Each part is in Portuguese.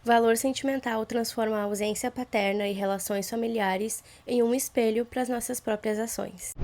Valor sentimental transforma a ausência paterna e relações familiares em um espelho para as nossas próprias ações.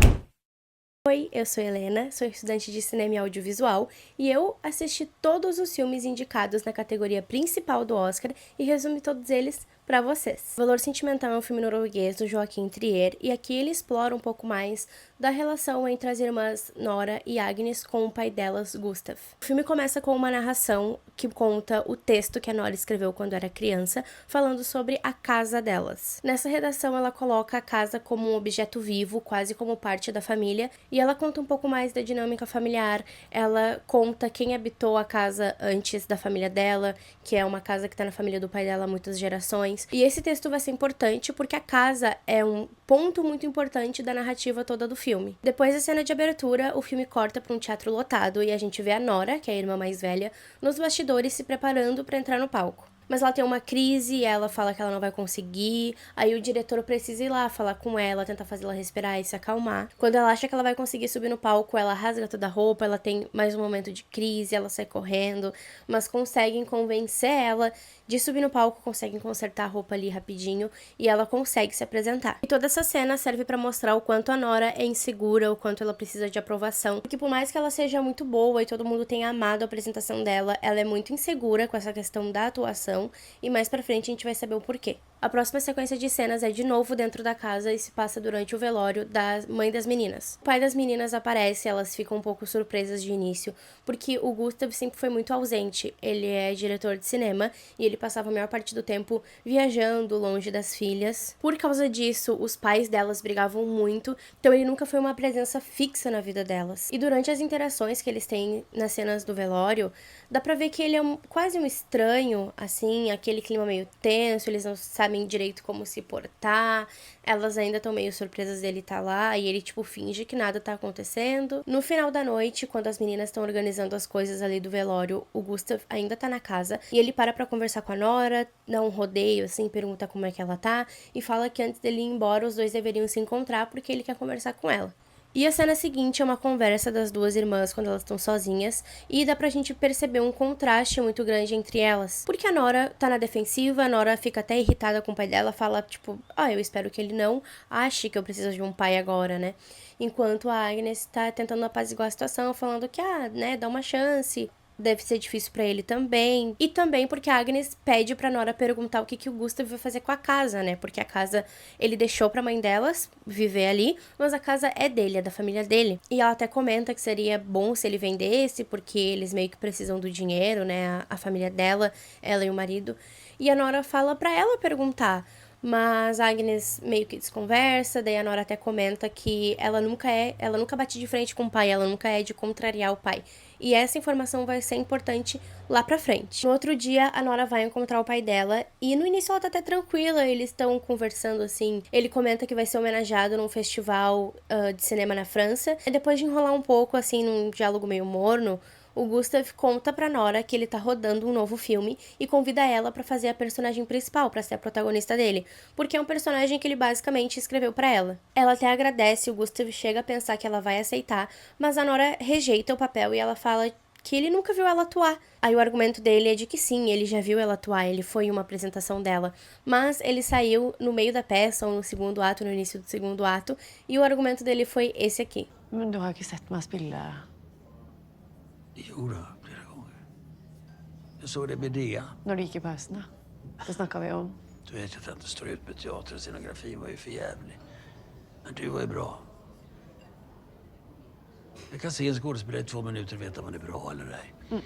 Oi, eu sou Helena, sou estudante de cinema e audiovisual e eu assisti todos os filmes indicados na categoria principal do Oscar e resumi todos eles para vocês. Valor Sentimental é um filme norueguês do Joaquim Trier e aqui ele explora um pouco mais da relação entre as irmãs Nora e Agnes com o pai delas, Gustav. O filme começa com uma narração que conta o texto que a Nora escreveu quando era criança, falando sobre a casa delas. Nessa redação ela coloca a casa como um objeto vivo, quase como parte da família, e ela conta um pouco mais da dinâmica familiar, ela conta quem habitou a casa antes da família dela, que é uma casa que tá na família do pai dela há muitas gerações. E esse texto vai ser importante porque a casa é um ponto muito importante da narrativa toda do filme. Depois da cena de abertura, o filme corta para um teatro lotado e a gente vê a Nora, que é a irmã mais velha, nos bastidores se preparando para entrar no palco. Mas ela tem uma crise, ela fala que ela não vai conseguir, aí o diretor precisa ir lá falar com ela, tentar fazer ela respirar e se acalmar. Quando ela acha que ela vai conseguir subir no palco, ela rasga toda a roupa, ela tem mais um momento de crise, ela sai correndo, mas conseguem convencer ela de subir no palco, conseguem consertar a roupa ali rapidinho e ela consegue se apresentar. E toda essa cena serve pra mostrar o quanto a Nora é insegura, o quanto ela precisa de aprovação, porque por mais que ela seja muito boa e todo mundo tenha amado a apresentação dela, ela é muito insegura com essa questão da atuação. E mais pra frente a gente vai saber o porquê. A próxima sequência de cenas é de novo dentro da casa e se passa durante o velório da mãe das meninas. O pai das meninas aparece, elas ficam um pouco surpresas de início, porque o Gustav sempre foi muito ausente. Ele é diretor de cinema e ele passava a maior parte do tempo viajando longe das filhas. Por causa disso, os pais delas brigavam muito, então ele nunca foi uma presença fixa na vida delas. E durante as interações que eles têm nas cenas do velório, dá pra ver que ele é quase um estranho, assim, aquele clima meio tenso, eles não sabem direito como se portar, elas ainda estão meio surpresas dele estar lá, e ele, tipo, finge que nada tá acontecendo. No final da noite, quando as meninas estão organizando as coisas ali do velório, o Gustav ainda tá na casa, e ele para pra conversar com a Nora, dá um rodeio, assim, pergunta como é que ela tá, e fala que antes dele ir embora, os dois deveriam se encontrar, porque ele quer conversar com ela. E a cena seguinte é uma conversa das duas irmãs quando elas estão sozinhas, e dá pra gente perceber um contraste muito grande entre elas. Porque a Nora tá na defensiva, a Nora fica até irritada com o pai dela, fala tipo, eu espero que ele não ache que eu preciso de um pai agora, né? Enquanto a Agnes tá tentando apaziguar a situação, falando que, né, dá uma chance. Deve ser difícil pra ele também. E também porque a Agnes pede pra Nora perguntar o que o Gustav vai fazer com a casa, né? Porque a casa ele deixou pra mãe delas viver ali, mas a casa é dele, é da família dele. E ela até comenta que seria bom se ele vendesse, porque eles meio que precisam do dinheiro, né? A família dela, ela e o marido. E a Nora fala pra ela perguntar. Mas a Agnes meio que desconversa, daí a Nora até comenta que ela nunca bate de frente com o pai, ela nunca é de contrariar o pai. E essa informação vai ser importante lá pra frente. No outro dia, a Nora vai encontrar o pai dela e no início ela tá até tranquila, eles estão conversando assim. Ele comenta que vai ser homenageado num festival de cinema na França. E depois de enrolar um pouco, assim, num diálogo meio morno, o Gustav conta pra Nora que ele tá rodando um novo filme e convida ela pra fazer a personagem principal, pra ser a protagonista dele, porque é um personagem que ele basicamente escreveu pra ela. Ela até agradece, o Gustav chega a pensar que ela vai aceitar, mas a Nora rejeita o papel e ela fala que ele nunca viu ela atuar. Aí o argumento dele é de que sim, ele já viu ela atuar, ele foi em uma apresentação dela, mas ele saiu no meio da peça ou no segundo ato, no início do segundo ato, e o argumento dele foi esse aqui. Men du har ikke sett meg spille Jo då, flera gånger. Jag såg det med Medea. når du gikk i pausene? Det snakka vi om. Du vet ju att jag inte står ut med teater och scenografin var ju för jävlig. Men du var ju bra. Jag kan se en skådespelare i 2 minuter och veta om man är bra eller ej.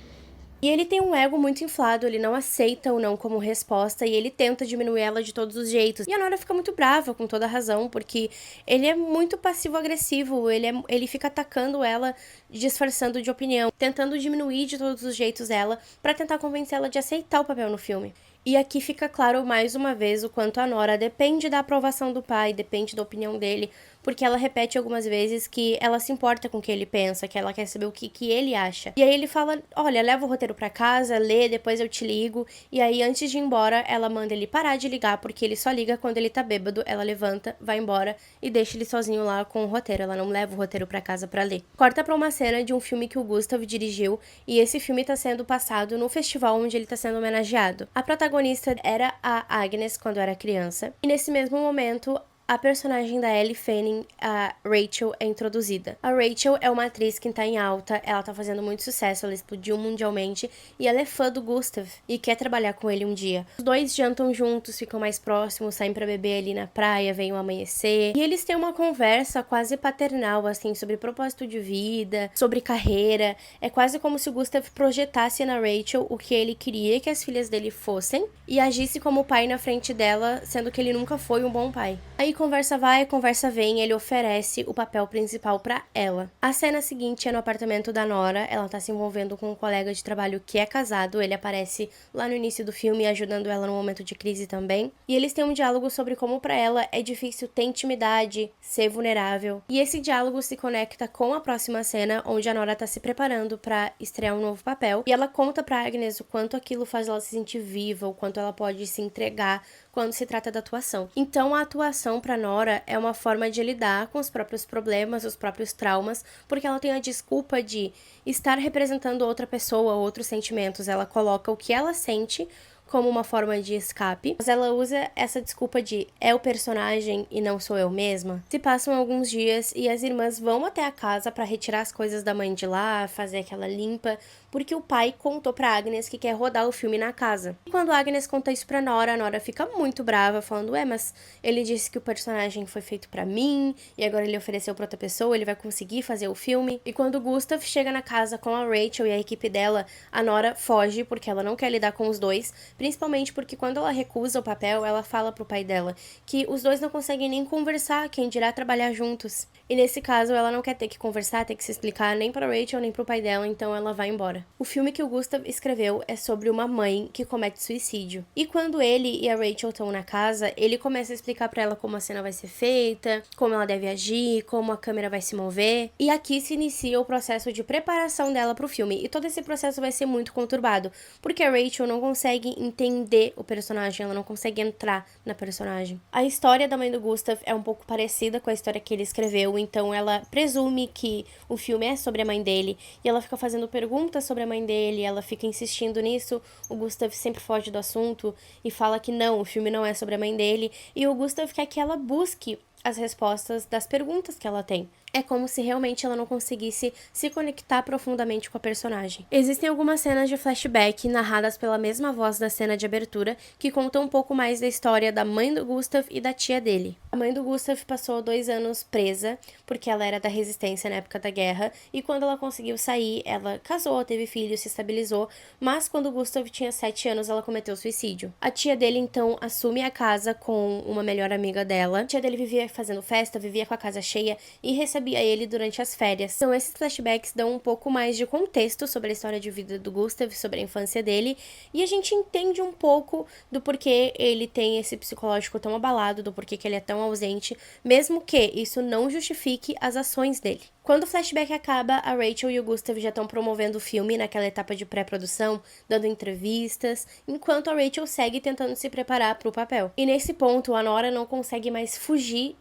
E ele tem um ego muito inflado, ele não aceita o não como resposta e ele tenta diminuir ela de todos os jeitos. E a Nora fica muito brava, com toda a razão, porque ele é muito passivo-agressivo, ele fica atacando ela, disfarçando de opinião, tentando diminuir de todos os jeitos ela, pra tentar convencer ela de aceitar o papel no filme. E aqui fica claro mais uma vez o quanto a Nora depende da aprovação do pai, depende da opinião dele porque ela repete algumas vezes que ela se importa com o que ele pensa, que ela quer saber o que ele acha. E aí ele fala, olha, leva o roteiro pra casa, lê, depois eu te ligo. E aí antes de ir embora, ela manda ele parar de ligar, porque ele só liga quando ele tá bêbado. Ela levanta, vai embora e deixa ele sozinho lá com o roteiro. Ela não leva o roteiro pra casa pra ler. Corta pra uma cena de um filme que o Gustav dirigiu, e esse filme tá sendo passado no festival onde ele tá sendo homenageado. A protagonista era a Agnes quando era criança, e nesse mesmo momento a personagem da Ellie Fanning, a Rachel, é introduzida. A Rachel é uma atriz que tá em alta, ela tá fazendo muito sucesso, ela explodiu mundialmente e ela é fã do Gustav e quer trabalhar com ele um dia. Os dois jantam juntos, ficam mais próximos, saem pra beber ali na praia, vem o amanhecer. E eles têm uma conversa quase paternal, assim, sobre propósito de vida, sobre carreira. É quase como se o Gustav projetasse na Rachel o que ele queria que as filhas dele fossem e agisse como pai na frente dela, sendo que ele nunca foi um bom pai. Aí conversa vai, conversa vem, ele oferece o papel principal pra ela. A cena seguinte é no apartamento da Nora, ela tá se envolvendo com um colega de trabalho que é casado, ele aparece lá no início do filme ajudando ela no momento de crise também. E eles têm um diálogo sobre como pra ela é difícil ter intimidade, ser vulnerável. E esse diálogo se conecta com a próxima cena, onde a Nora tá se preparando pra estrear um novo papel. E ela conta pra Agnes o quanto aquilo faz ela se sentir viva, o quanto ela pode se entregar quando se trata da atuação. Então a atuação pra Nora é uma forma de lidar com os próprios problemas, os próprios traumas, porque ela tem a desculpa de estar representando outra pessoa, outros sentimentos. Ela coloca o que ela sente como uma forma de escape, mas ela usa essa desculpa de é o personagem e não sou eu mesma. Se passam alguns dias e as irmãs vão até a casa pra retirar as coisas da mãe de lá, fazer aquela limpa, porque o pai contou pra Agnes que quer rodar o filme na casa. E quando a Agnes conta isso pra Nora, a Nora fica muito brava, falando, mas ele disse que o personagem foi feito pra mim, e agora ele ofereceu pra outra pessoa, ele vai conseguir fazer o filme. E quando o Gustav chega na casa com a Rachel e a equipe dela, a Nora foge, porque ela não quer lidar com os dois, principalmente porque quando ela recusa o papel, ela fala pro pai dela que os dois não conseguem nem conversar, quem dirá trabalhar juntos. E nesse caso, ela não quer ter que conversar, ter que se explicar nem pra Rachel, nem pro pai dela, então ela vai embora. O filme que o Gustav escreveu é sobre uma mãe que comete suicídio. E quando ele e a Rachel estão na casa, ele começa a explicar pra ela como a cena vai ser feita, como ela deve agir, como a câmera vai se mover. E aqui se inicia o processo de preparação dela pro filme. E todo esse processo vai ser muito conturbado, porque a Rachel não consegue entender o personagem, ela não consegue entrar na personagem. A história da mãe do Gustav é um pouco parecida com a história que ele escreveu, então ela presume que o filme é sobre a mãe dele, e ela fica fazendo perguntas sobre a mãe dele, ela fica insistindo nisso, o Gustav sempre foge do assunto e fala que não, o filme não é sobre a mãe dele, e o Gustav quer que ela busque as respostas das perguntas que ela tem. É como se realmente ela não conseguisse se conectar profundamente com a personagem. Existem algumas cenas de flashback narradas pela mesma voz da cena de abertura que contam um pouco mais da história da mãe do Gustav e da tia dele. A mãe do Gustav passou 2 anos presa porque ela era da resistência na época da guerra e quando ela conseguiu sair, ela casou, teve filhos, se estabilizou, mas quando o Gustav tinha 7 anos, ela cometeu suicídio. A tia dele então assume a casa com uma melhor amiga dela. A tia dele vivia fazendo festa, vivia com a casa cheia e recebia ele durante as férias. Então esses flashbacks dão um pouco mais de contexto sobre a história de vida do Gustav, sobre a infância dele, e a gente entende um pouco do porquê ele tem esse psicológico tão abalado, do porquê que ele é tão ausente, mesmo que isso não justifique as ações dele. Quando o flashback acaba, a Rachel e o Gustav já estão promovendo o filme naquela etapa de pré-produção, dando entrevistas, enquanto a Rachel segue tentando se preparar para o papel. E nesse ponto, a Nora não consegue mais fugir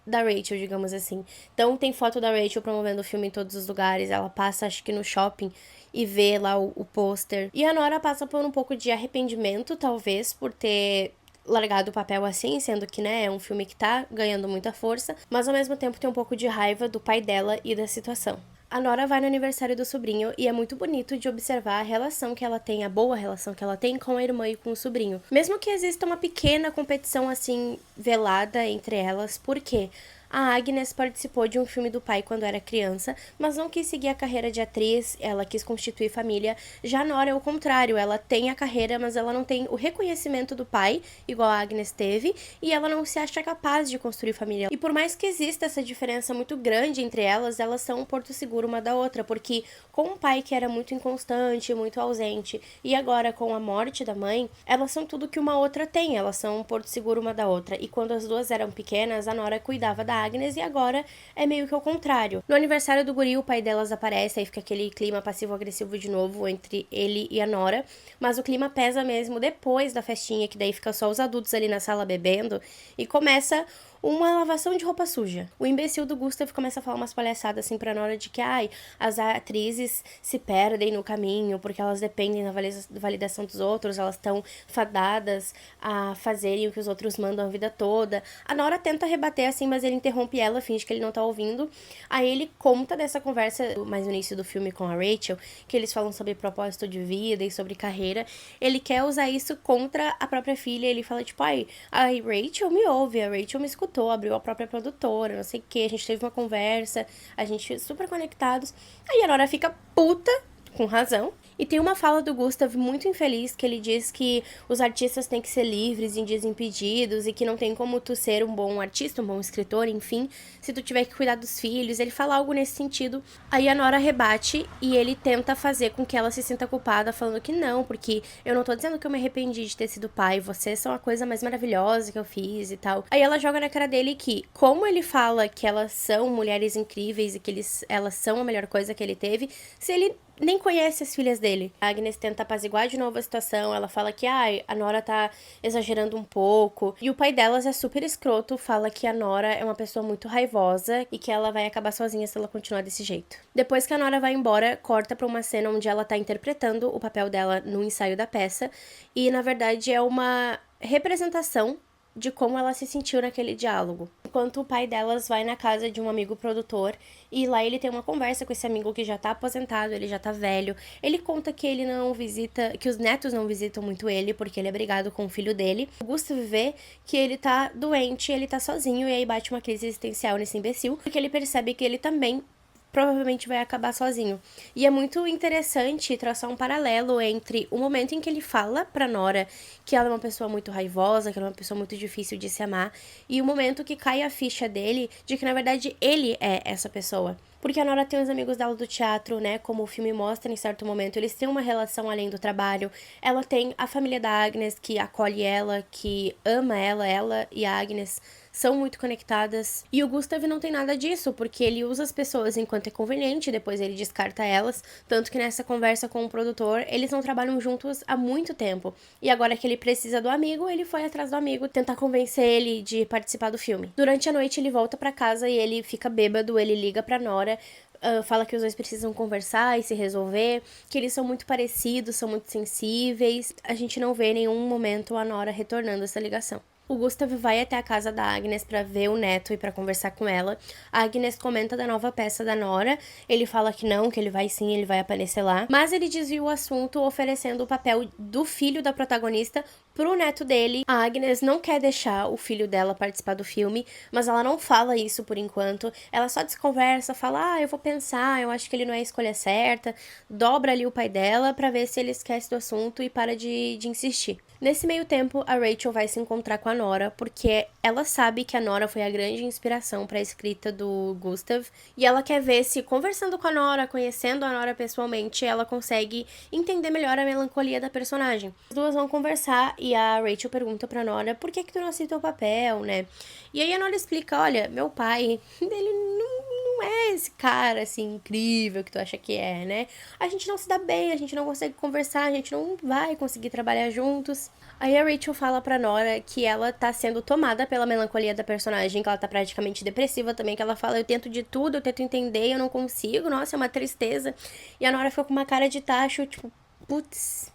da Rachel, digamos assim. Então tem foto da Rachel promovendo o filme em todos os lugares, ela passa acho que no shopping e vê lá o pôster. E a Nora passa por um pouco de arrependimento, talvez, por ter largado o papel assim, sendo que, né, é um filme que tá ganhando muita força, mas ao mesmo tempo tem um pouco de raiva do pai dela e da situação. A Nora vai no aniversário do sobrinho e é muito bonito de observar a relação que ela tem, a boa relação que ela tem com a irmã e com o sobrinho. Mesmo que exista uma pequena competição, assim, velada entre elas, por quê? A Agnes participou de um filme do pai quando era criança, mas não quis seguir a carreira de atriz, ela quis constituir família. Já a Nora é o contrário, ela tem a carreira, mas ela não tem o reconhecimento do pai, igual a Agnes teve, e ela não se acha capaz de construir família. E por mais que exista essa diferença muito grande entre elas são um porto seguro uma da outra, porque com um pai que era muito inconstante, muito ausente, e agora com a morte da mãe, elas são tudo que uma outra tem, elas são um porto seguro uma da outra. E quando as duas eram pequenas, a Nora cuidava da Agnes, e agora é meio que o contrário. No aniversário do guri, o pai delas aparece, aí fica aquele clima passivo-agressivo de novo entre ele e a Nora, mas o clima pesa mesmo depois da festinha, que daí fica só os adultos ali na sala bebendo, e começa uma lavação de roupa suja. O imbecil do Gustav começa a falar umas palhaçadas assim pra Nora de que, as atrizes se perdem no caminho porque elas dependem da validação dos outros, elas estão fadadas a fazerem o que os outros mandam a vida toda. A Nora tenta rebater assim, mas ele interrompe ela, finge que ele não tá ouvindo. Aí ele conta dessa conversa mais no início do filme com a Rachel, que eles falam sobre propósito de vida e sobre carreira. Ele quer usar isso contra a própria filha, ele fala tipo, a Rachel me ouve, a Rachel me escuta, abriu a própria produtora, não sei o que, a gente teve uma conversa, a gente super conectados. Aí a Nora fica puta, com razão, e tem uma fala do Gustav muito infeliz, que ele diz que os artistas têm que ser livres em desimpedidos, e que não tem como tu ser um bom artista, um bom escritor, enfim, se tu tiver que cuidar dos filhos. Ele fala algo nesse sentido. Aí a Nora rebate, e ele tenta fazer com que ela se sinta culpada, falando que não, porque eu não tô dizendo que eu me arrependi de ter sido pai, vocês são a coisa mais maravilhosa que eu fiz e tal. Aí ela joga na cara dele que, como ele fala que elas são mulheres incríveis e que elas são a melhor coisa que ele teve, se ele nem conhece as filhas dele. A Agnes tenta apaziguar de novo a situação, ela fala que a Nora tá exagerando um pouco, e o pai delas é super escroto, fala que a Nora é uma pessoa muito raivosa e que ela vai acabar sozinha se ela continuar desse jeito. Depois que a Nora vai embora, corta pra uma cena onde ela tá interpretando o papel dela no ensaio da peça, e na verdade é uma representação de como ela se sentiu naquele diálogo. Enquanto o pai delas vai na casa de um amigo produtor, e lá ele tem uma conversa com esse amigo que já tá aposentado, ele já tá velho. Ele conta que ele não visita, que os netos não visitam muito ele, porque ele é brigado com o filho dele. O Gustav vê que ele tá doente, ele tá sozinho, e aí bate uma crise existencial nesse imbecil, porque ele percebe que ele também provavelmente vai acabar sozinho. E é muito interessante traçar um paralelo entre o momento em que ele fala pra Nora que ela é uma pessoa muito raivosa, que ela é uma pessoa muito difícil de se amar, e o momento que cai a ficha dele de que, na verdade, ele é essa pessoa. Porque a Nora tem os amigos dela do teatro, né, como o filme mostra em certo momento, eles têm uma relação além do trabalho. Ela tem a família da Agnes, que acolhe ela, que ama ela e a Agnes são muito conectadas. E o Gustav não tem nada disso, porque ele usa as pessoas enquanto é conveniente, depois ele descarta elas. Tanto que nessa conversa com o produtor, eles não trabalham juntos há muito tempo. E agora que ele precisa do amigo, ele foi atrás do amigo tentar convencer ele de participar do filme. Durante a noite, ele volta pra casa e ele fica bêbado, ele liga pra Nora, fala que os dois precisam conversar e se resolver, que eles são muito parecidos, são muito sensíveis. A gente não vê em nenhum momento a Nora retornando essa ligação. O Gustav vai até a casa da Agnes pra ver o neto e pra conversar com ela. A Agnes comenta da nova peça da Nora. Ele fala que não, que ele vai sim, ele vai aparecer lá. Mas ele desvia o assunto oferecendo o papel do filho da protagonista pro neto dele. A Agnes não quer deixar o filho dela participar do filme, mas ela não fala isso por enquanto. Ela só desconversa, fala, eu vou pensar, eu acho que ele não é a escolha certa. Dobra ali o pai dela pra ver se ele esquece do assunto e para de insistir. Nesse meio tempo, a Rachel vai se encontrar com a Nora, porque ela sabe que a Nora foi a grande inspiração para a escrita do Gustav, e ela quer ver se, conversando com a Nora, conhecendo a Nora pessoalmente, ela consegue entender melhor a melancolia da personagem. As duas vão conversar, e a Rachel pergunta pra Nora por que tu não aceita o papel, né? E aí a Nora explica, olha, meu pai, ele não é esse cara, assim, incrível que tu acha que é, né? A gente não se dá bem, a gente não consegue conversar, a gente não vai conseguir trabalhar juntos. Aí a Rachel fala pra Nora que ela tá sendo tomada pela melancolia da personagem, que ela tá praticamente depressiva também, que ela fala, eu tento de tudo, eu tento entender, eu não consigo, nossa, é uma tristeza. E a Nora ficou com uma cara de tacho, tipo, putz,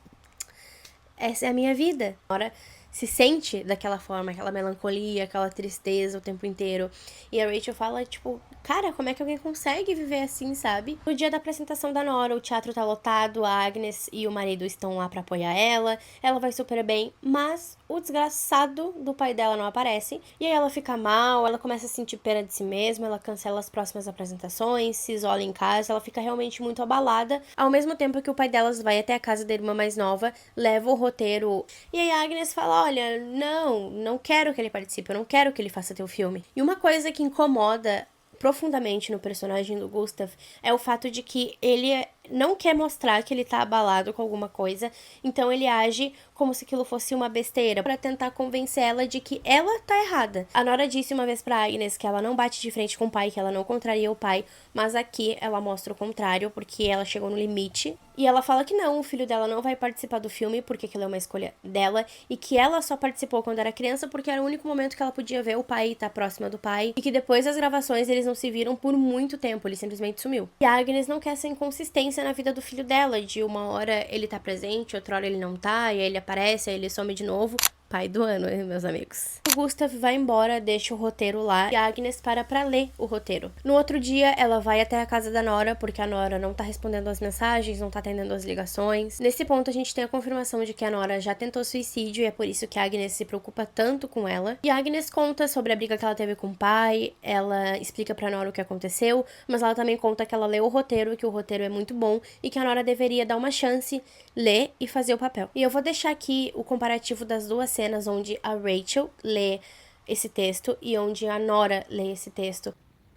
essa é a minha vida. A Nora se sente daquela forma, aquela melancolia, aquela tristeza o tempo inteiro. E a Rachel fala, tipo, cara, como é que alguém consegue viver assim, sabe? No dia da apresentação da Nora, o teatro tá lotado, a Agnes e o marido estão lá pra apoiar ela vai super bem, mas o desgraçado do pai dela não aparece, e aí ela fica mal, ela começa a sentir pena de si mesma, ela cancela as próximas apresentações, se isola em casa, ela fica realmente muito abalada, ao mesmo tempo que o pai delas vai até a casa da irmã mais nova, leva o roteiro, e aí a Agnes fala, olha, não quero que ele participe, eu não quero que ele faça teu filme. E uma coisa que incomoda profundamente no personagem do Gustav é o fato de que ele não quer mostrar que ele tá abalado com alguma coisa, então ele age como se aquilo fosse uma besteira, pra tentar convencer ela de que ela tá errada. A Nora disse uma vez pra Agnes que ela não bate de frente com o pai, que ela não contraria o pai, mas aqui ela mostra o contrário, porque ela chegou no limite. E ela fala que não, o filho dela não vai participar do filme, porque aquilo é uma escolha dela, e que ela só participou quando era criança, porque era o único momento que ela podia ver o pai e estar próxima do pai, e que depois das gravações eles não se viram por muito tempo, ele simplesmente sumiu. E a Agnes não quer essa inconsistência na vida do filho dela, de uma hora ele tá presente, outra hora ele não tá, e aí ele aparece, aí ele some de novo. Pai do ano, meus amigos. O Gustav vai embora, deixa o roteiro lá e a Agnes para pra ler o roteiro. No outro dia, ela vai até a casa da Nora, porque a Nora não tá respondendo as mensagens, não tá atendendo as ligações. Nesse ponto, a gente tem a confirmação de que a Nora já tentou suicídio e é por isso que a Agnes se preocupa tanto com ela. E a Agnes conta sobre a briga que ela teve com o pai, ela explica pra Nora o que aconteceu, mas ela também conta que ela leu o roteiro, que o roteiro é muito bom e que a Nora deveria dar uma chance, ler e fazer o papel. E eu vou deixar aqui o comparativo das duas cenas onde a Rachel lê esse texto e onde a Nora lê esse texto.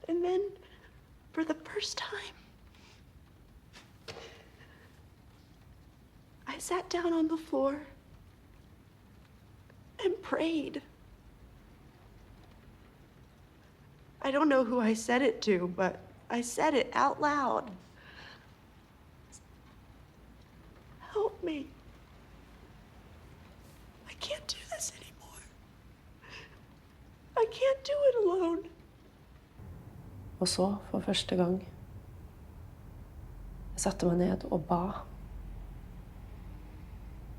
And then, for the first time, I sat down on the floor and prayed. I don't know who I said it to, but I said it out loud. Help me. I can't do this anymore. I can't do it alone. Og så, for første gang, jeg satte meg ned og ba.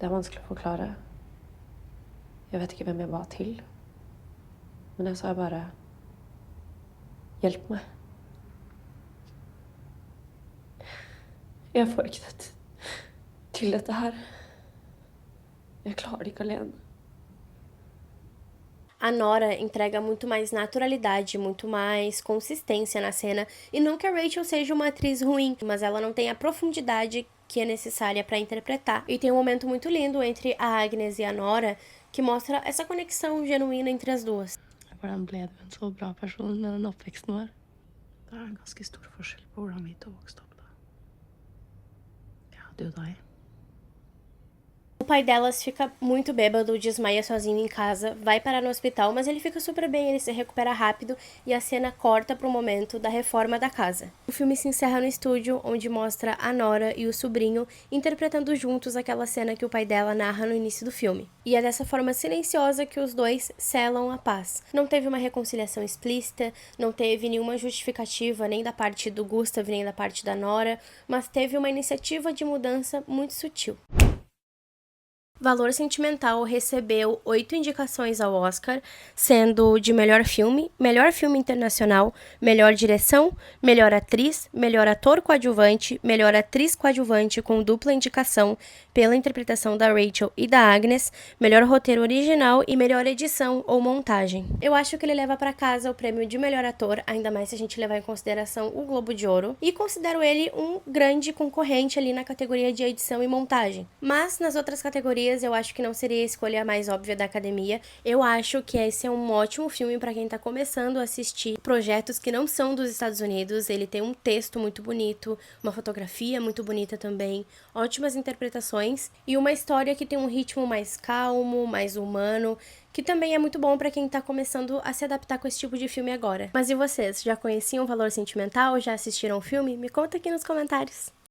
Det er vanskelig å forklare. Jeg vet ikke hvem jeg ba til. Men jeg sa bare, hjelp meg. Jeg får ikke til dette her. Jeg klarer det ikke alene. A Nora entrega muito mais naturalidade, muito mais consistência na cena, e não que a Rachel seja uma atriz ruim, mas ela não tem a profundidade que é necessária para interpretar. E tem um momento muito lindo entre a Agnes e a Nora, que mostra essa conexão genuína entre as duas. Hvordan ble du en så bra person med den oppveksten vår? Det er en ganske stor forskjell på hvordan vi to vokste opp da. Jeg hadde jo deg. O pai delas fica muito bêbado, desmaia sozinho em casa, vai parar no hospital, mas ele fica super bem, ele se recupera rápido e a cena corta pro momento da reforma da casa. O filme se encerra no estúdio, onde mostra a Nora e o sobrinho interpretando juntos aquela cena que o pai dela narra no início do filme. E é dessa forma silenciosa que os dois selam a paz. Não teve uma reconciliação explícita, não teve nenhuma justificativa nem da parte do Gustav nem da parte da Nora, mas teve uma iniciativa de mudança muito sutil. Valor Sentimental recebeu 8 indicações ao Oscar, sendo de melhor filme internacional, melhor direção, melhor atriz, melhor ator coadjuvante, melhor atriz coadjuvante com dupla indicação pela interpretação da Rachel e da Agnes, melhor roteiro original e melhor edição ou montagem. Eu acho que ele leva para casa o prêmio de melhor ator, ainda mais se a gente levar em consideração o Globo de Ouro, e considero ele um grande concorrente ali na categoria de edição e montagem. Mas nas outras categorias eu acho que não seria a escolha mais óbvia da academia. Eu acho que esse é um ótimo filme para quem tá começando a assistir projetos que não são dos Estados Unidos. Ele tem um texto muito bonito, uma fotografia muito bonita também, ótimas interpretações e uma história que tem um ritmo mais calmo, mais humano, que também é muito bom para quem tá começando a se adaptar com esse tipo de filme agora. Mas e vocês? Já conheciam Valor Sentimental? Já assistiram o filme? Me conta aqui nos comentários.